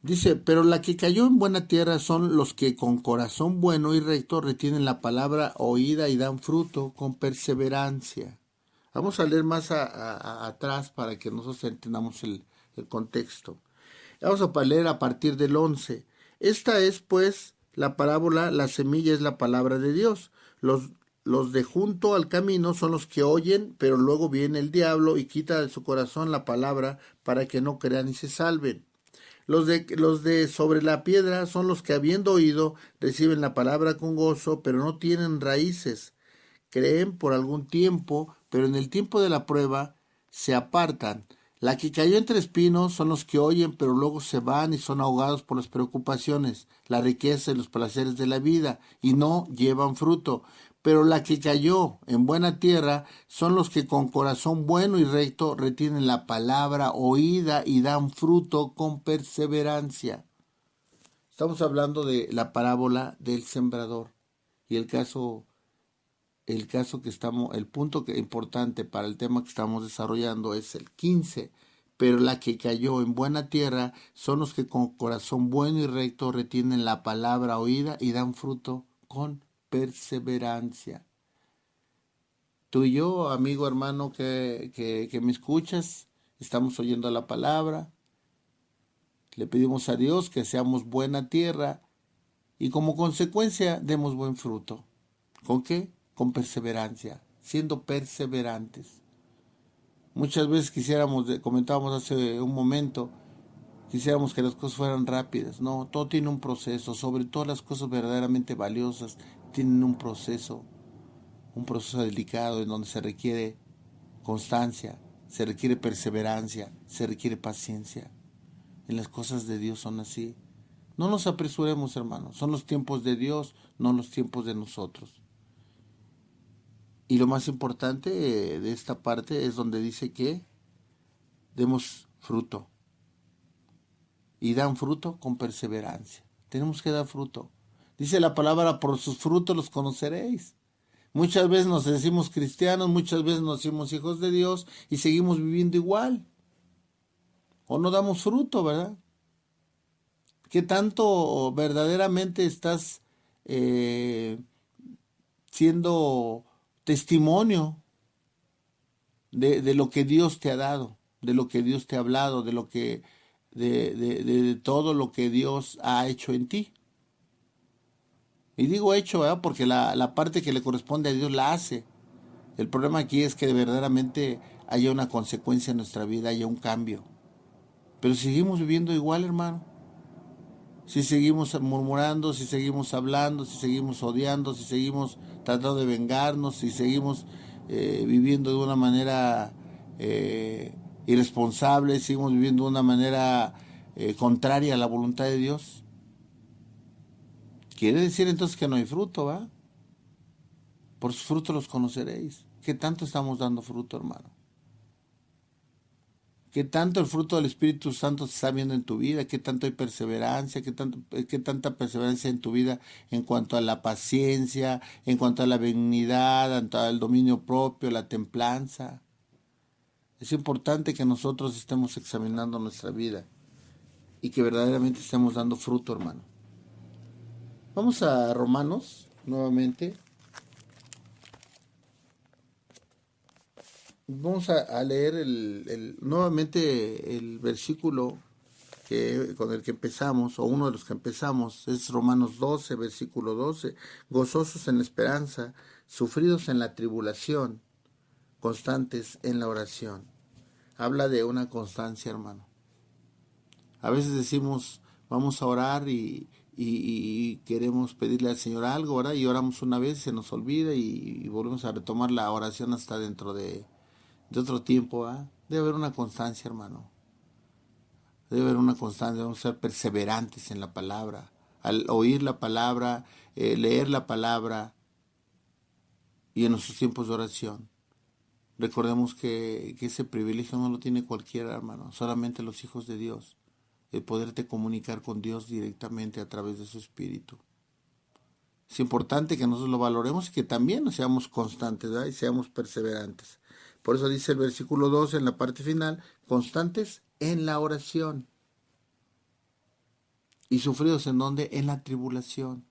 Dice, pero la que cayó en buena tierra son los que con corazón bueno y recto retienen la palabra oída y dan fruto con perseverancia. Vamos a leer más atrás para que nosotros entendamos el contexto. Vamos a leer a partir del 11. Esta es pues la parábola, la semilla es la palabra de Dios. Los de junto al camino son los que oyen, pero luego viene el diablo y quita de su corazón la palabra para que no crean y se salven. Los de sobre la piedra son los que habiendo oído reciben la palabra con gozo, pero no tienen raíces. Creen por algún tiempo, pero en el tiempo de la prueba se apartan. La que cayó entre espinos son los que oyen, pero luego se van y son ahogados por las preocupaciones, la riqueza y los placeres de la vida, y no llevan fruto. Pero la que cayó en buena tierra son los que con corazón bueno y recto retienen la palabra oída y dan fruto con perseverancia. Estamos hablando de la parábola del sembrador. Y el punto importante para el tema que estamos desarrollando es el 15. Pero la que cayó en buena tierra son los que con corazón bueno y recto retienen la palabra oída y dan fruto con perseverancia. Tú y yo, amigo, hermano, que me escuchas, estamos oyendo la palabra. Le pedimos a Dios que seamos buena tierra y como consecuencia demos buen fruto. ¿Con qué? Con perseverancia, siendo perseverantes. Muchas veces comentábamos hace un momento, quisiéramos que las cosas fueran rápidas. No, todo tiene un proceso, sobre todo las cosas verdaderamente valiosas tienen un proceso delicado en donde se requiere constancia, se requiere perseverancia, se requiere paciencia. En las cosas de Dios son así. No nos apresuremos, hermanos, son los tiempos de Dios, no los tiempos de nosotros. Y lo más importante de esta parte es donde dice que demos fruto. Y dan fruto con perseverancia. Tenemos que dar fruto. Dice la palabra, por sus frutos los conoceréis. Muchas veces nos decimos cristianos, muchas veces nos decimos hijos de Dios y seguimos viviendo igual. O no damos fruto, ¿verdad? ¿Qué tanto verdaderamente estás siendo testimonio de lo que Dios te ha dado, de lo que Dios te ha hablado, de todo lo que Dios ha hecho en ti? Y digo hecho, ¿verdad? Porque la parte que le corresponde a Dios la hace. El problema aquí es que verdaderamente haya una consecuencia en nuestra vida, haya un cambio. Pero si seguimos viviendo igual, hermano, si seguimos murmurando, si seguimos hablando, si seguimos odiando, si seguimos tratando de vengarnos, si seguimos viviendo de una manera irresponsable, si seguimos viviendo de una manera contraria a la voluntad de Dios, quiere decir entonces que no hay fruto, ¿va? Por sus frutos los conoceréis. ¿Qué tanto estamos dando fruto, hermano? ¿Qué tanto el fruto del Espíritu Santo se está viendo en tu vida? ¿Qué tanto hay perseverancia? ¿Qué tanta perseverancia en tu vida en cuanto a la paciencia, en cuanto a la benignidad, en cuanto al dominio propio, la templanza? Es importante que nosotros estemos examinando nuestra vida y que verdaderamente estemos dando fruto, hermano. Vamos a Romanos, nuevamente. Vamos a leer nuevamente el versículo con el que empezamos, o uno de los que empezamos, es Romanos 12, versículo 12. Gozosos en la esperanza, sufridos en la tribulación, constantes en la oración. Habla de una constancia, hermano. A veces decimos, vamos a orar y queremos pedirle al Señor algo, ¿verdad? Y oramos una vez, se nos olvida y volvemos a retomar la oración hasta dentro de otro tiempo, ¿eh? Debe haber una constancia, hermano. Debe haber una constancia, debemos ser perseverantes en la palabra. Al oír la palabra, leer la palabra y en nuestros tiempos de oración. Recordemos que ese privilegio no lo tiene cualquiera, hermano, solamente los hijos de Dios. El poderte comunicar con Dios directamente a través de su Espíritu. Es importante que nosotros lo valoremos y que también seamos constantes, ¿verdad? Y seamos perseverantes. Por eso dice el versículo 12 en la parte final, constantes en la oración. ¿Y sufridos en dónde? En la tribulación.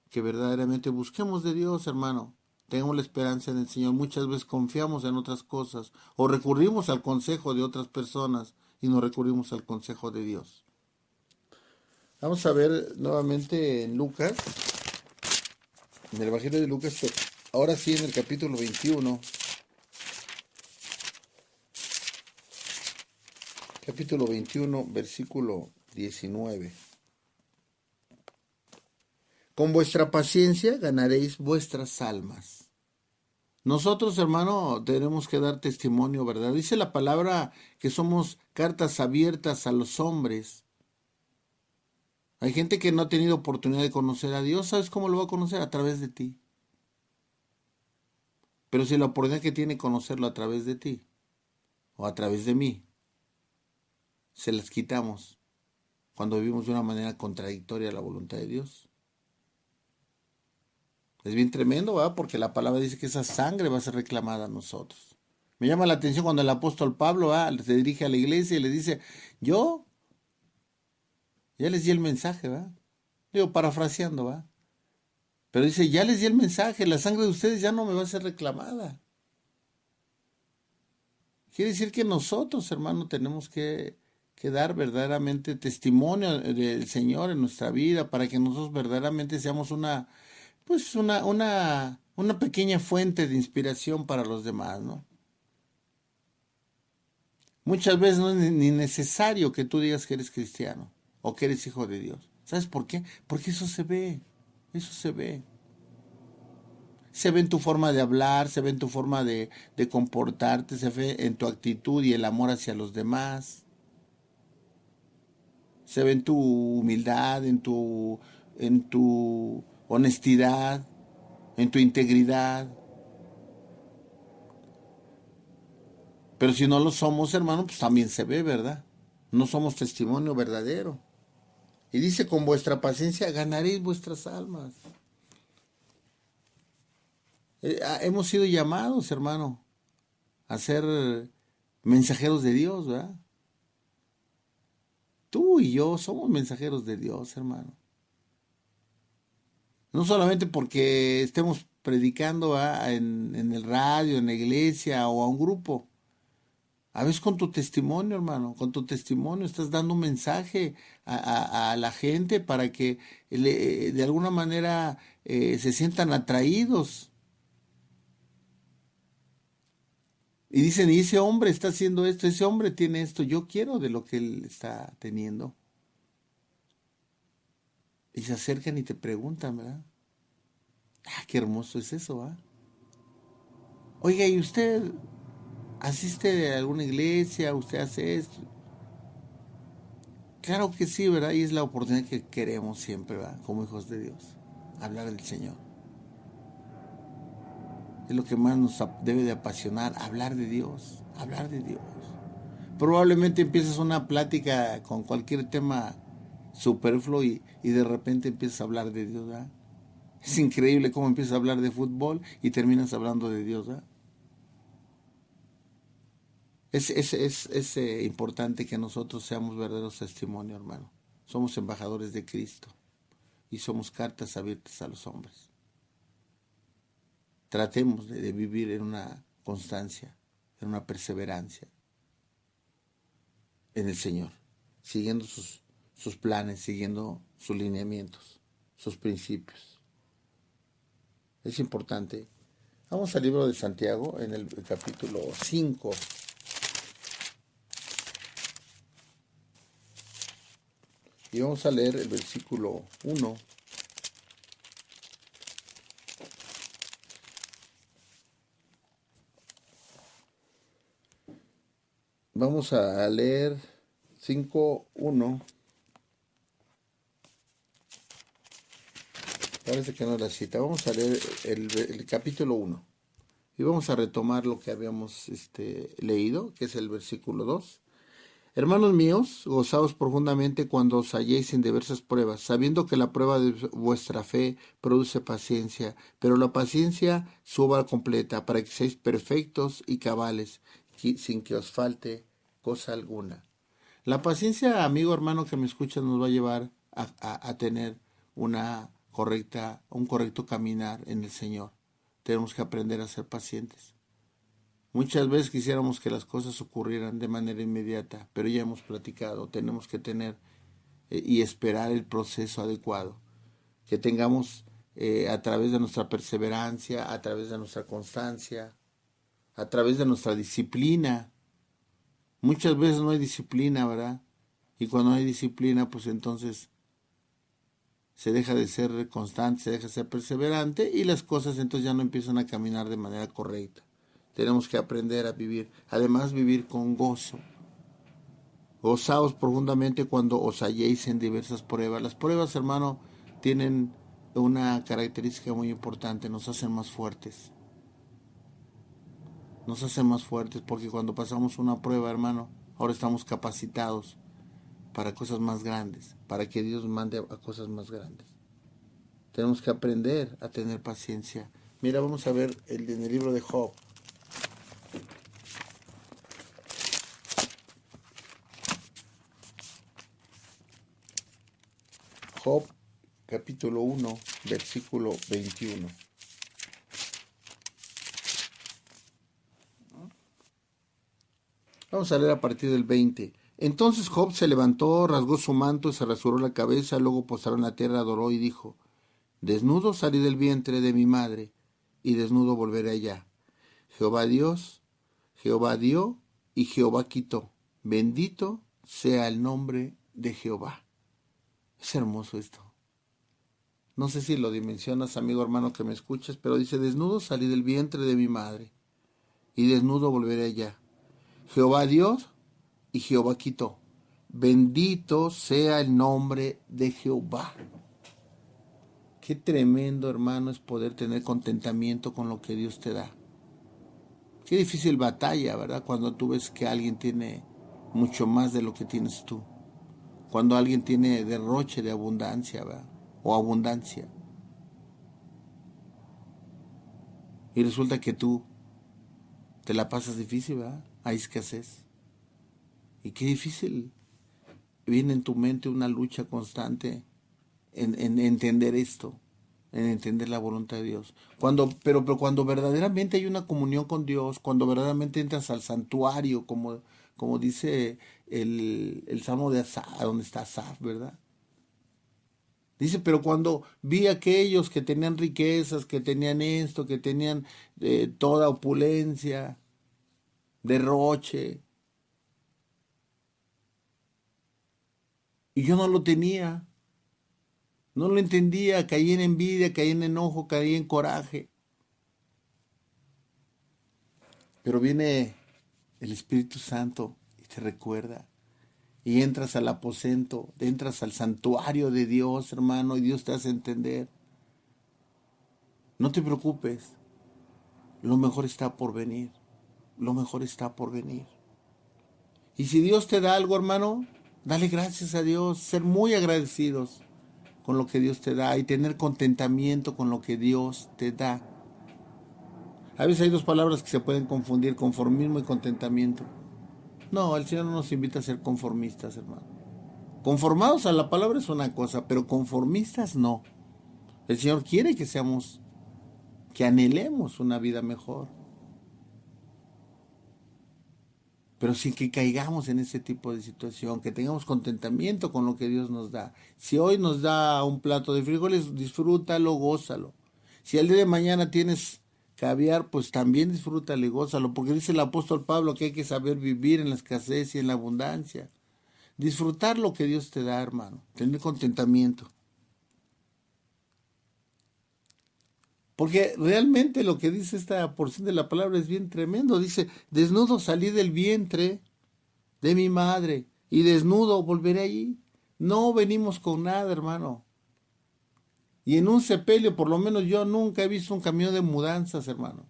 Que verdaderamente busquemos de Dios, hermano. Tengamos la esperanza en el Señor. Muchas veces confiamos en otras cosas o recurrimos al consejo de otras personas y no recurrimos al consejo de Dios. Vamos a ver nuevamente en Lucas, en el Evangelio de Lucas, ahora sí en el capítulo 21. Capítulo 21, versículo 19. Con vuestra paciencia ganaréis vuestras almas. Nosotros, hermano, tenemos que dar testimonio, ¿verdad? Dice la palabra que somos cartas abiertas a los hombres. Hay gente que no ha tenido oportunidad de conocer a Dios. ¿Sabes cómo lo va a conocer? A través de ti. Pero si la oportunidad que tiene conocerlo a través de ti o a través de mí, se las quitamos cuando vivimos de una manera contradictoria a la voluntad de Dios. Es bien tremendo, ¿verdad? Porque la palabra dice que esa sangre va a ser reclamada a nosotros. Me llama la atención cuando el apóstol Pablo se dirige a la iglesia y le dice, yo ya les di el mensaje, ¿verdad? Digo, parafraseando, ¿verdad? Pero dice, ya les di el mensaje, la sangre de ustedes ya no me va a ser reclamada. Quiere decir que nosotros, hermano, tenemos que dar verdaderamente testimonio del Señor en nuestra vida para que nosotros verdaderamente seamos una pequeña fuente de inspiración para los demás, ¿no? Muchas veces no es ni necesario que tú digas que eres cristiano o que eres hijo de Dios. ¿Sabes por qué? Porque eso se ve, eso se ve. Se ve en tu forma de hablar, se ve en tu forma de comportarte, se ve en tu actitud y el amor hacia los demás. Se ve en tu humildad, en tu honestidad, en tu integridad. Pero si no lo somos, hermano, pues también se ve, ¿verdad? No somos testimonio verdadero. Y dice, con vuestra paciencia ganaréis vuestras almas. Hemos sido llamados, hermano, a ser mensajeros de Dios, ¿verdad? Tú y yo somos mensajeros de Dios, hermano. No solamente porque estemos predicando en el radio, en la iglesia o a un grupo. A veces con tu testimonio, hermano, con tu testimonio estás dando un mensaje a la gente para que de alguna manera se sientan atraídos. Y dicen, y ese hombre está haciendo esto, ese hombre tiene esto, yo quiero de lo que él está teniendo. Y se acercan y te preguntan, ¿verdad? Ah, qué hermoso es eso, ¿ah? Oiga, ¿y usted asiste a alguna iglesia? ¿Usted hace esto? Claro que sí, ¿verdad? Y es la oportunidad que queremos siempre, ¿verdad? Como hijos de Dios, hablar del Señor. Es lo que más nos debe de apasionar, hablar de Dios, hablar de Dios. Probablemente empiezas una plática con cualquier tema superfluo y de repente empiezas a hablar de Dios, ¿verdad? Es increíble cómo empiezas a hablar de fútbol y terminas hablando de Dios, ¿verdad? Es importante que nosotros seamos verdaderos testimonios, hermano. Somos embajadores de Cristo y somos cartas abiertas a los hombres. Tratemos de vivir en una constancia, en una perseverancia en el Señor, siguiendo sus planes, siguiendo sus lineamientos, sus principios. Es importante. Vamos al libro de Santiago, en el capítulo 5. Y vamos a leer el versículo 1. Vamos a leer 5:1. Parece que no es la cita. Vamos a leer el capítulo 1. Y vamos a retomar lo que habíamos leído, que es el versículo 2. Hermanos míos, gozaos profundamente cuando os halléis en diversas pruebas, sabiendo que la prueba de vuestra fe produce paciencia, pero la paciencia su obra completa, para que seáis perfectos y cabales, sin que os falte cosa alguna. La paciencia, amigo, hermano, que me escuchas, nos va a llevar a tener un correcto caminar en el Señor. Tenemos que aprender a ser pacientes. Muchas veces quisiéramos que las cosas ocurrieran de manera inmediata, pero ya hemos platicado, tenemos que tener y esperar el proceso adecuado, que tengamos a través de nuestra perseverancia, a través de nuestra constancia, a través de nuestra disciplina. Muchas veces no hay disciplina, ¿verdad? Y cuando no hay disciplina, pues entonces se deja de ser constante, se deja de ser perseverante y las cosas entonces ya no empiezan a caminar de manera correcta. Tenemos que aprender a vivir, además vivir con gozo. Gozaos profundamente cuando os halléis en diversas pruebas. Las pruebas, hermano, tienen una característica muy importante, nos hacen más fuertes. Nos hacen más fuertes porque cuando pasamos una prueba, hermano, ahora estamos capacitados para cosas más grandes, para que Dios mande a cosas más grandes. Tenemos que aprender a tener paciencia. Mira, vamos a ver en el libro de Job. Job, capítulo 1, versículo 21. Vamos a leer a partir del 20. Entonces Job se levantó, rasgó su manto, se rasuró la cabeza, luego postrado en la tierra adoró y dijo: Desnudo salí del vientre de mi madre, y desnudo volveré allá. Jehová Dios, Jehová dio, y Jehová quitó. Bendito sea el nombre de Jehová. Es hermoso esto. No sé si lo dimensionas, amigo hermano que me escuchas, pero dice: desnudo salí del vientre de mi madre, y desnudo volveré allá. Jehová Dios y Jehová quitó. Bendito sea el nombre de Jehová. Qué tremendo, hermano, es poder tener contentamiento con lo que Dios te da. Qué difícil batalla, ¿verdad? Cuando tú ves que alguien tiene mucho más de lo que tienes tú. Cuando alguien tiene derroche de abundancia, ¿verdad? O abundancia. Y resulta que tú te la pasas difícil, ¿verdad? Hay escasez. Y qué difícil. Viene en tu mente una lucha constante en entender esto, en entender la voluntad de Dios. Pero cuando verdaderamente hay una comunión con Dios, cuando verdaderamente entras al santuario, como dice el Salmo de Asaf, donde está Asaf, ¿verdad? Dice, pero cuando vi a aquellos que tenían riquezas, que tenían esto, que tenían toda opulencia, derroche, y yo no lo tenía, no lo entendía, caí en envidia, caí en enojo, caí en coraje. Pero viene el Espíritu Santo y te recuerda. Y entras al aposento, entras al santuario de Dios, hermano, y Dios te hace entender. No te preocupes, lo mejor está por venir, lo mejor está por venir. Y si Dios te da algo, hermano, dale gracias a Dios, ser muy agradecidos con lo que Dios te da y tener contentamiento con lo que Dios te da. A veces hay dos palabras que se pueden confundir, conformismo y contentamiento. No, el Señor no nos invita a ser conformistas, hermano. Conformados a la palabra es una cosa, pero conformistas no. El Señor quiere que anhelemos una vida mejor. Pero sin que caigamos en ese tipo de situación, que tengamos contentamiento con lo que Dios nos da. Si hoy nos da un plato de frijoles, disfrútalo, gózalo. Si el día de mañana tienes caviar, pues también disfrútalo y gózalo, porque dice el apóstol Pablo que hay que saber vivir en la escasez y en la abundancia. Disfrutar lo que Dios te da, hermano, tener contentamiento. Porque realmente lo que dice esta porción de la palabra es bien tremendo. Dice, desnudo salí del vientre de mi madre y desnudo volveré allí. No venimos con nada, hermano. Y en un sepelio, por lo menos yo nunca he visto un camión de mudanzas, hermano.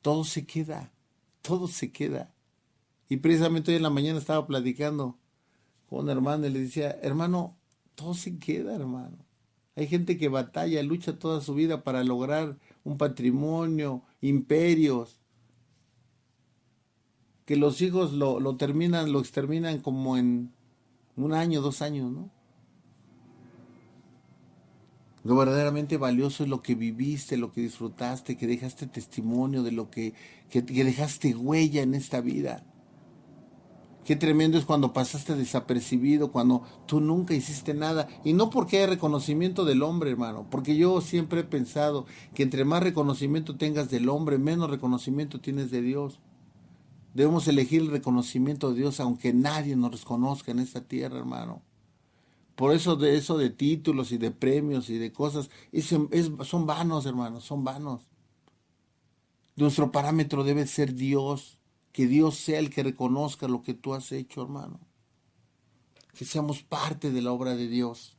Todo se queda, todo se queda. Y precisamente hoy en la mañana estaba platicando con un hermano y le decía, hermano, todo se queda, hermano. Hay gente que batalla, lucha toda su vida para lograr un patrimonio, imperios, que los hijos lo exterminan como en 1 año, 2 años, ¿no? Lo verdaderamente valioso es lo que viviste, lo que disfrutaste, que dejaste testimonio de lo que dejaste huella en esta vida. Qué tremendo es cuando pasaste desapercibido, cuando tú nunca hiciste nada. Y no porque haya reconocimiento del hombre, hermano, porque yo siempre he pensado que entre más reconocimiento tengas del hombre, menos reconocimiento tienes de Dios. Debemos elegir el reconocimiento de Dios, aunque nadie nos reconozca en esta tierra, hermano. Por eso de títulos y de premios y de cosas, son vanos, hermanos, son vanos. Nuestro parámetro debe ser Dios, que Dios sea el que reconozca lo que tú has hecho, hermano. Que seamos parte de la obra de Dios.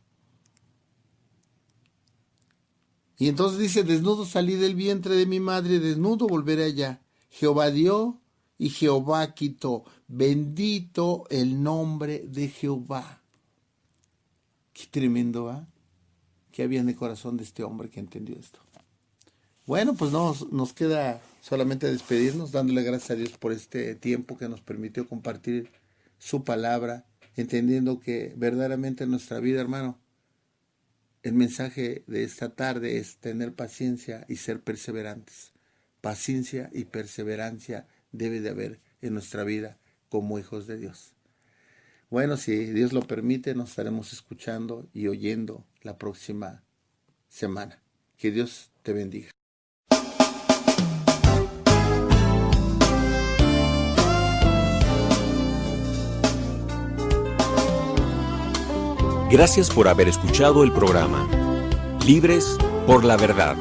Y entonces dice, desnudo salí del vientre de mi madre, desnudo volveré allá. Jehová dio y Jehová quitó. Bendito el nombre de Jehová. Qué tremendo, ¿ah? ¿Qué había en el corazón de este hombre que entendió esto? Bueno, pues nos queda solamente despedirnos, dándole gracias a Dios por este tiempo que nos permitió compartir su palabra, entendiendo que verdaderamente en nuestra vida, hermano, el mensaje de esta tarde es tener paciencia y ser perseverantes. Paciencia y perseverancia debe de haber en nuestra vida como hijos de Dios. Bueno, si Dios lo permite, nos estaremos escuchando y oyendo la próxima semana. Que Dios te bendiga. Gracias por haber escuchado el programa Libres por la Verdad,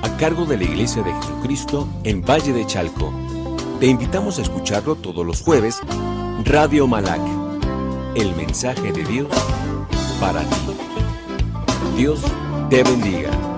a cargo de la Iglesia de Jesucristo en Valle de Chalco. Te invitamos a escucharlo todos los jueves, Radio Malac, el mensaje de Dios para ti. Dios te bendiga.